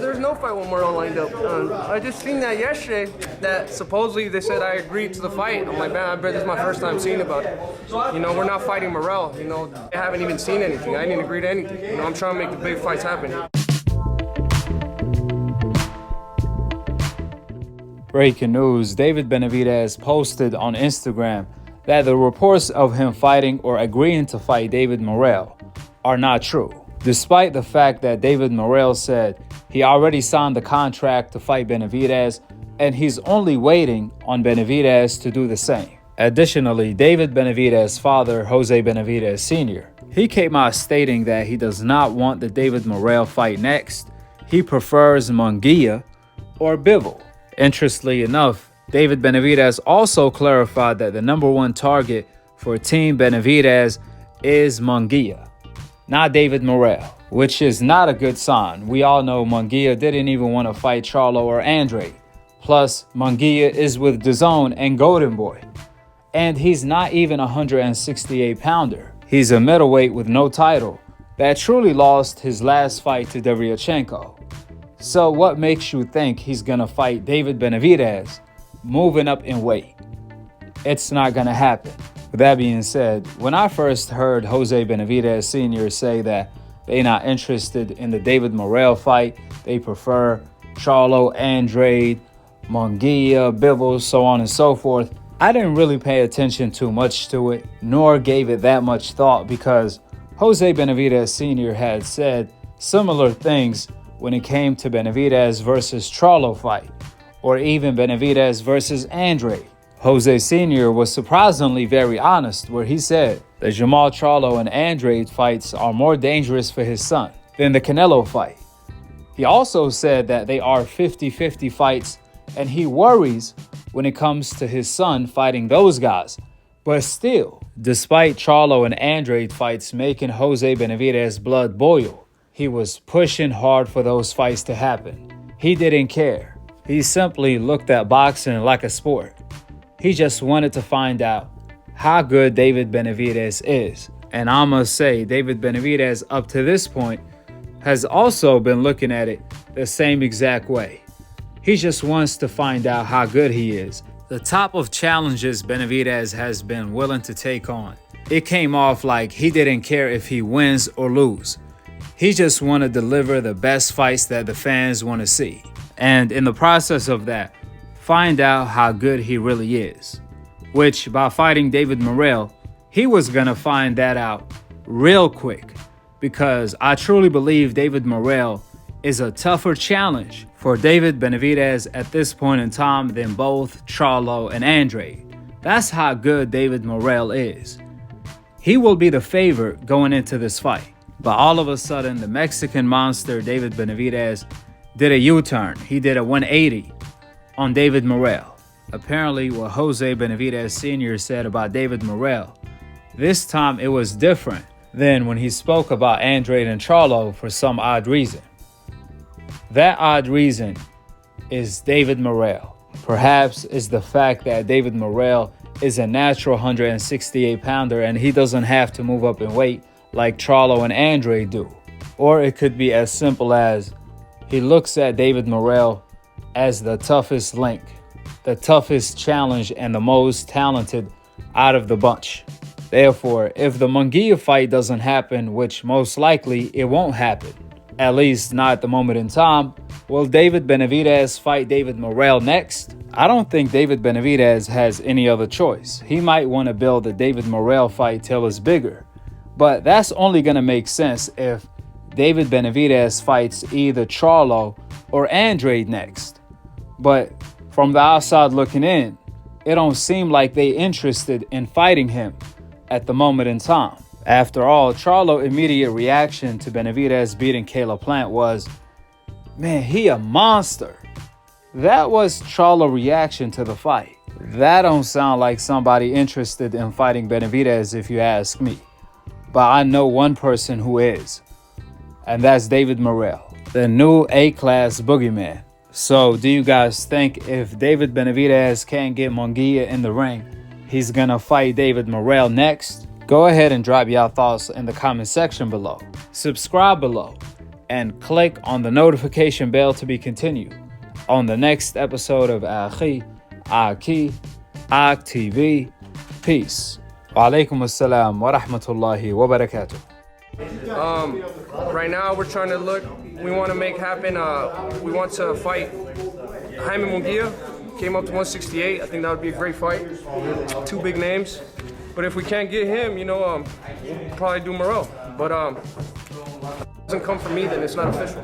there's no fight with Morrell lined up. I just seen that yesterday, that supposedly they said I agreed to the fight. I'm like, man, I bet this is my first time seeing about it. You know, we're not fighting Morrell. You know, I haven't even seen anything. I didn't agree to anything. You know, I'm trying to make the big fights happen. Breaking news, David Benavidez posted on Instagram that the reports of him fighting or agreeing to fight David Morrell are not true, despite the fact that David Morrell said he already signed the contract to fight Benavidez and he's only waiting on Benavidez to do the same. Additionally, David Benavidez's father, Jose Benavidez Sr., he came out stating that he does not want the David Morrell fight next. He prefers Mungia or Bivol. Interestingly enough, David Benavidez also clarified that the #1 target for Team Benavidez is Mungia, not David Morrell, which is not a good sign. We all know Mungia didn't even want to fight Charlo or Andre. Plus, Mungia is with DAZN and Golden Boy. And he's not even a 168-pounder. He's a middleweight with no title that truly lost his last fight to Deryachenko. So what makes you think he's gonna fight David Benavidez moving up in weight? It's not gonna happen. With that being said, when I first heard Jose Benavidez Sr. say that they're not interested in the David Morrell fight, they prefer Charlo, Andrade, Mungia, Bivol, so on and so forth, I didn't really pay attention too much to it, nor gave it that much thought, because Jose Benavidez Sr. had said similar things when it came to Benavidez versus Charlo fight, or even Benavidez versus Andre. Jose Sr. was surprisingly very honest, where he said that Jamal Charlo and Andre fights are more dangerous for his son than the Canelo fight. He also said that they are 50-50 fights, and he worries when it comes to his son fighting those guys. But still, despite Charlo and Andre fights making Jose Benavidez's blood boil, he was pushing hard for those fights to happen. He didn't care. He simply looked at boxing like a sport. He just wanted to find out how good David Benavidez is. And I must say, David Benavidez up to this point has also been looking at it the same exact way. He just wants to find out how good he is. The top of challenges Benavidez has been willing to take on, it came off like he didn't care if he wins or lose. He just want to deliver the best fights that the fans want to see. And in the process of that, find out how good he really is. Which, by fighting David Morrell, he was going to find that out real quick. Because I truly believe David Morrell is a tougher challenge for David Benavidez at this point in time than both Charlo and Andre. That's how good David Morrell is. He will be the favorite going into this fight. But all of a sudden, the Mexican monster David Benavidez did a U-turn. He did a 180 on David Morrell. Apparently, what Jose Benavidez Sr. said about David Morrell, this time it was different than when he spoke about Andrade and Charlo for some odd reason. That odd reason is David Morrell. Perhaps it's the fact that David Morrell is a natural 168-pounder and he doesn't have to move up in weight like Charlo and Andre do. Or it could be as simple as he looks at David Morrell as the toughest link, the toughest challenge, and the most talented out of the bunch. Therefore, if the Mungia fight doesn't happen, which most likely it won't happen, at least not at the moment in time, will David Benavidez fight David Morrell next? I don't think David Benavidez has any other choice. He might want to build the David Morrell fight till it's bigger. But that's only going to make sense if David Benavidez fights either Charlo or Andrade next. But from the outside looking in, it don't seem like they interested in fighting him at the moment in time. After all, Charlo's immediate reaction to Benavidez beating Caleb Plant was, man, he a monster. That was Charlo's reaction to the fight. That don't sound like somebody interested in fighting Benavidez if you ask me. But I know one person who is, and that's David Morrell, the new A-class boogeyman. So do you guys think if David Benavidez can't get Mungia in the ring, he's gonna fight David Morrell next? Go ahead and drop your thoughts in the comment section below. Subscribe below and click on the notification bell to be continued on the next episode of Akhi, Akhi TV. Peace. Wa alaikum assalam wa rahmatullahi wa barakatuh. Right now we're trying to look, we want to make happen, we want to fight Jaime Mungia, came up to 168. I think that would be a great fight. Two big names. But if we can't get him, you know, we'll probably do Morrell. But if it doesn't come from me, then it's not official.